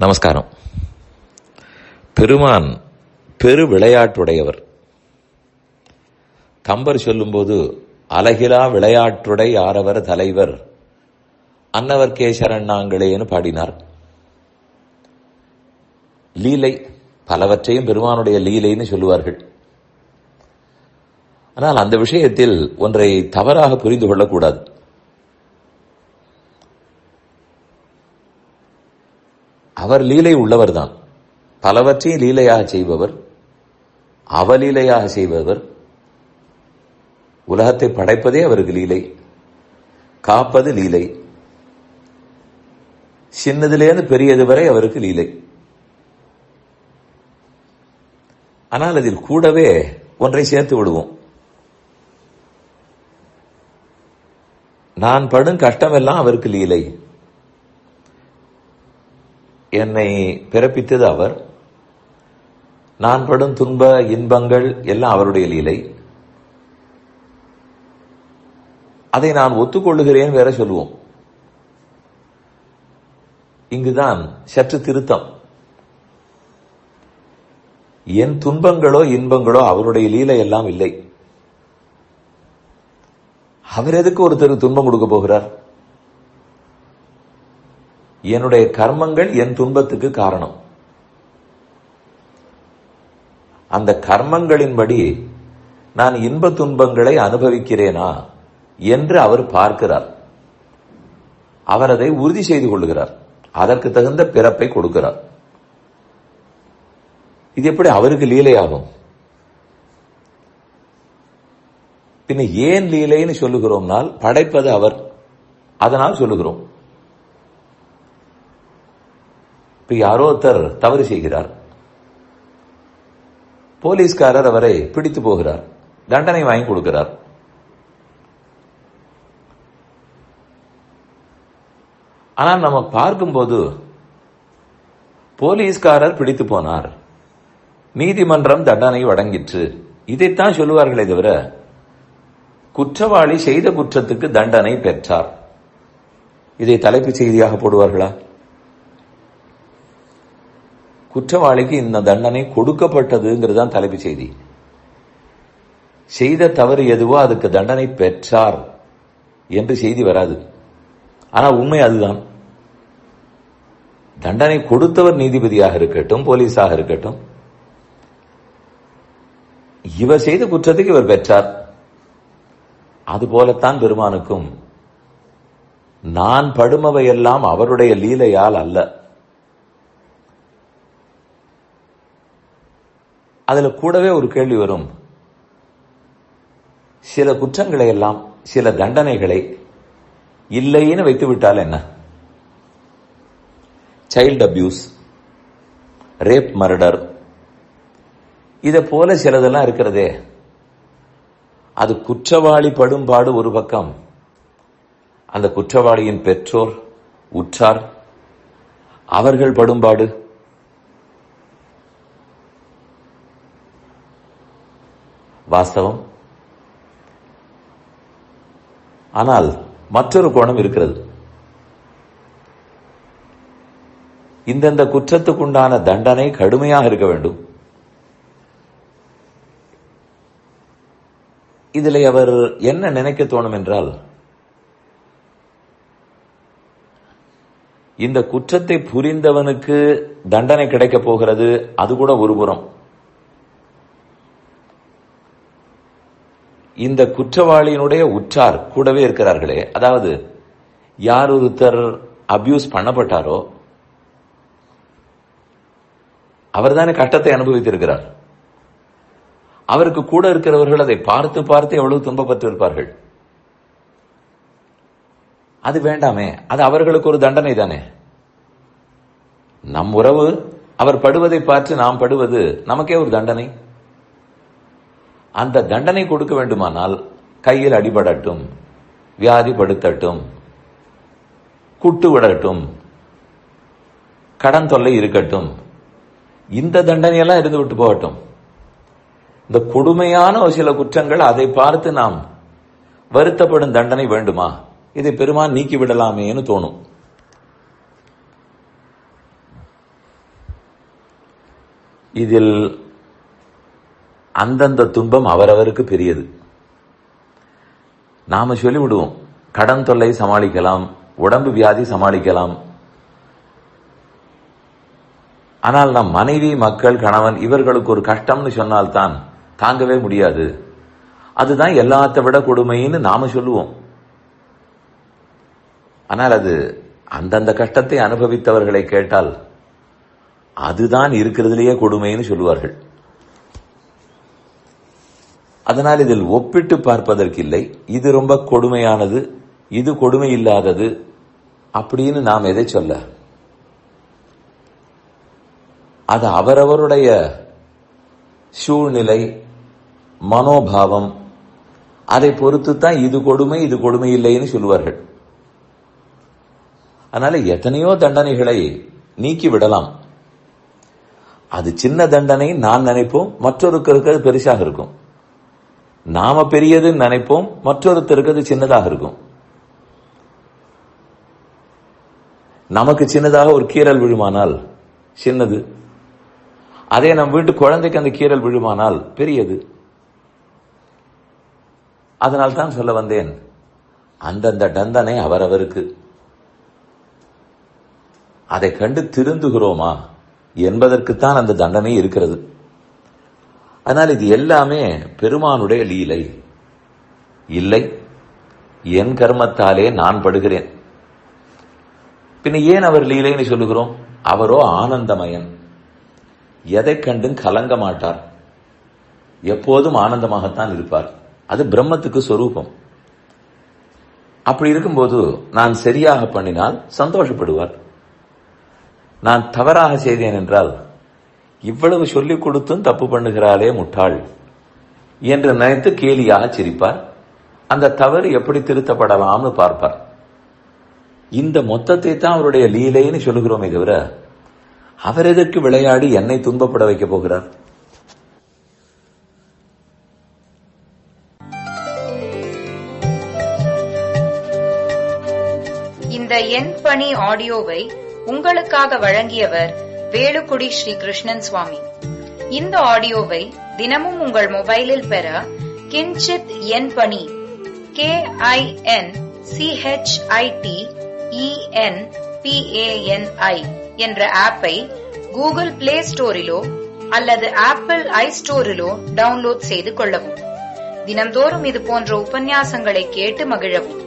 நமஸ்காரம். பெருமான் பெரு விளையாட்டுடையவர். கம்பர் சொல்லும்போது அலகிலா விளையாட்டுடை ஆரவர் தலைவர் அன்னவர் கேசரண்ணாங்களேன்னு பாடினார். லீலை பலவற்றையும் பெருமானுடைய லீலைன்னு சொல்லுவார்கள். ஆனால் அந்த விஷயத்தில் ஒன்றை தவறாக புரிந்து கொள்ளக்கூடாது. அவர் லீலை உள்ளவர்தான். பலவற்றையும் லீலையாக செய்பவர், அவலீலையாக செய்பவர். உலகத்தை படைப்பதே அவருக்கு லீலை, காப்பது லீலை, சின்னதிலேருந்து பெரியது வரை அவருக்கு லீலை. ஆனால் அதில் கூடவே ஒன்றை சேர்த்து விடுவோம். நான் படும் கஷ்டமெல்லாம் அவருக்கு லீலை. என்னை பிறப்பித்தது அவர். நான் படும் துன்ப இன்பங்கள் எல்லாம் அவருடைய லீலை. அதை நான் ஒத்துக்கொள்ளுகிறேன் வேற சொல்லுவோம். இங்குதான் சற்று திருத்தம். என் துன்பங்களோ இன்பங்களோ அவருடைய லீலை எல்லாம் இல்லை. அவர் எதுக்கு ஒருத்தருக்கு துன்பம் கொடுக்க போகிறார்? என்னுடைய கர்மங்கள் என் துன்பத்துக்கு காரணம். அந்த கர்மங்களின்படி நான் இன்ப துன்பங்களை அனுபவிக்கிறேனா என்று அவர் பார்க்கிறார். அவர் அதை உறுதி செய்து கொள்கிறார். அதற்கு தகுந்த பிறப்பை கொடுக்கிறார். இது எப்படி அவருக்கு லீலையாகும்? பின்ன ஏன் லீலைன்னு சொல்லுகிறோம்னால், படைப்பது அவர், அதனால் சொல்லுகிறோம். இப்ப யாரோ ஒருத்தர் தவறு செய்கிறார். போலீஸ்காரர் அவரை பிடித்து போகிறார், தண்டனை வாங்கி கொடுக்கிறார். ஆனால் நம்ம பார்க்கும்போது போலீஸ்காரர் பிடித்து போனார், நீதிமன்றம் தண்டனை வழங்கிற்று, இதைத்தான் சொல்லுவார்களே தவிர குற்றவாளி செய்த குற்றத்துக்கு தண்டனை பெற்றார், இதை தலைப்புச் செய்தியாக போடுவார்களா? குற்றவாளிக்கு இந்த தண்டனை கொடுக்கப்பட்டதுங்கிறதுதான் தலைப்புச் செய்தி. செய்த தவறு எதுவோ அதுக்கு தண்டனை பெற்றார் என்று செய்தி வராது. ஆனால் உண்மை அதுதான். தண்டனை கொடுத்தவர் நீதிபதியாக இருக்கட்டும், போலீஸாக இருக்கட்டும், இவர் செய்த குற்றத்துக்கு இவர் பெற்றார். அதுபோலத்தான் பெருமானுக்கும் நான் படுமவையெல்லாம் அவருடைய லீலையால் அல்ல. அதுல கூடவே ஒரு கேள்வி வரும். சில குற்றங்களை எல்லாம், சில தண்டனைகளை இல்லைன்னு வைத்து விட்டால் என்ன? சைல்டு அபியூஸ், ரேப், மர்டர், இதை போல சிலதெல்லாம் இருக்கிறதே, அது குற்றவாளி படும்பாடு ஒரு பக்கம், அந்த குற்றவாளியின் பெற்றோர், உற்றார், அவர்கள் படும்பாடு. வாஸ்தவம். ஆனால் மற்றொரு கோணம் இருக்கிறது. இந்தந்த குற்றத்துக்குண்டான தண்டனை கடுமையாக இருக்க வேண்டும். இதில் அவர் என்ன நினைக்க தோணும் என்றால், இந்த குற்றத்தை புரிந்தவனுக்கு தண்டனை கிடைக்கப் போகிறது, அது கூட ஒரு புறம். இந்த குற்றவாளியினுடைய உற்றார் கூடவே இருக்கிறார்களே, அதாவது யார் ஒருத்தர் அபியூஸ் பண்ணப்பட்டாரோ அவர் தானே கட்டத்தை அனுபவித்திருக்கிறார். அவருக்கு கூட இருக்கிறவர்கள் அதை பார்த்து பார்த்து எவ்வளவு துன்பப்பட்டிருப்பார்கள். அது வேண்டாமே, அது அவர்களுக்கு ஒரு தண்டனை தானே. நம் உறவு அவர் படுவதை பார்த்து நாம் படுவது நமக்கே ஒரு தண்டனை. அந்த தண்டனை கொடுக்க வேண்டுமானால் கையில் அடிபடட்டும், வியாதிப்படுத்தட்டும், குட்டு விடட்டும், கடன் தொல்லை இருக்கட்டும், இந்த தண்டனையெல்லாம் இருந்து விட்டு போகட்டும். இந்த கொடுமையான ஒரு சில குற்றங்கள், அதை பார்த்து நாம் வருத்தப்படும் தண்டனை வேண்டுமா? இதை பெருமான் நீக்கி விடலாமேன்னு தோணும். இதில் அந்தந்த துன்பம் அவரவருக்கு பெரியது. நாம சொல்லிவிடுவோம், கடன் தொல்லை சமாளிக்கலாம், உடம்பு வியாதி சமாளிக்கலாம். ஆனால் நம் மனைவி, மக்கள், கணவன் இவர்களுக்கு ஒரு கஷ்டம்னு சொன்னால்தான் தாங்கவே முடியாது. அதுதான் எல்லாத்த விட கொடுமைன்னு நாம சொல்லுவோம். ஆனால் அது அந்தந்த கஷ்டத்தை அனுபவித்தவர்களை கேட்டால் அதுதான் இருக்கிறதுலேயே கொடுமைன்னு சொல்லுவார்கள். அதனால் இதில் ஒப்பிட்டு பார்ப்பதற்கு இல்லை, இது ரொம்ப கொடுமையானது, இது கொடுமை இல்லாதது அப்படின்னு நாம் எதை சொல்ல? அது அவரவருடைய சூழ்நிலை, மனோபாவம், அதை பொறுத்து தான் இது கொடுமை இது கொடுமை இல்லைன்னு சொல்லுவார்கள். அதனால எத்தனையோ தண்டனைகளை நீக்கி விடலாம். அது சின்ன தண்டனை நான் நினைப்போம், மற்றொருக்கு அது பெருசாக இருக்கும். நாம பெரியதுன்னு நினைப்போம், மற்றொருத்தருக்கு அது சின்னதாக இருக்கும். நமக்கு சின்னதாக ஒரு கீறல் விழுமானால் சின்னது, அதே நம் வீட்டு குழந்தைக்கு அந்த கீறல் விழுமானால் பெரியது. அதனால் தான் சொல்ல வந்தேன், அந்தந்த தண்டனை அவரவருக்கு. அதை கண்டு திருந்துகிறோமா என்பதற்குத்தான் அந்த தண்டனை இருக்கிறது. ஆனால் இது எல்லாமே பெருமானுடைய லீலை. இல்லை, என் கர்மத்தாலே நான் படுகிறேன். பின்ன ஏன் அவர் லீலைன்னு சொல்லுகிறோம்? அவரோ ஆனந்தமயன், எதை கண்டும் கலங்க மாட்டார், எப்போதும் ஆனந்தமாகத்தான் இருப்பார். அது பிரம்மத்துக்கு சொரூபம். அப்படி இருக்கும்போது நான் சரியாக பண்ணினால் சந்தோஷப்படுவார். நான் தவறாக செய்தேன் என்றால், இவ்வளவு சொல்லிக் கொடுத்தும் தப்பு பண்ணுகிறாளே முட்டாள் என்று நினைத்து கேலியாக சிரிப்பார். அந்த தவறு எப்படி திருத்தப்படலாம்னு பார்ப்பார். இந்த மொத்தத்தை தான் அவருடைய லீலைன்னு சொல்லுகிறோமே தவிர, அவர் எதற்கு விளையாடி என்னை துன்பப்பட வைக்க போகிறார்? இந்த என் பணி ஆடியோவை உங்களுக்காக வழங்கியவர் வேலுக்குடி ஸ்ரீ கிருஷ்ணன் சுவாமி. இந்த ஆடியோவை தினமும் உங்கள் மொபைலில் பெற கிஞ்சித் என் பணி KINCHITENPANI என்ற ஆப்பை கூகுள் பிளே ஸ்டோரிலோ அல்லது ஆப்பிள் ஐ ஸ்டோரிலோ டவுன்லோட் செய்து கொள்ளவும். தினம்தோறும் இது போன்ற உபன்யாசங்களை கேட்டு மகிழவும்.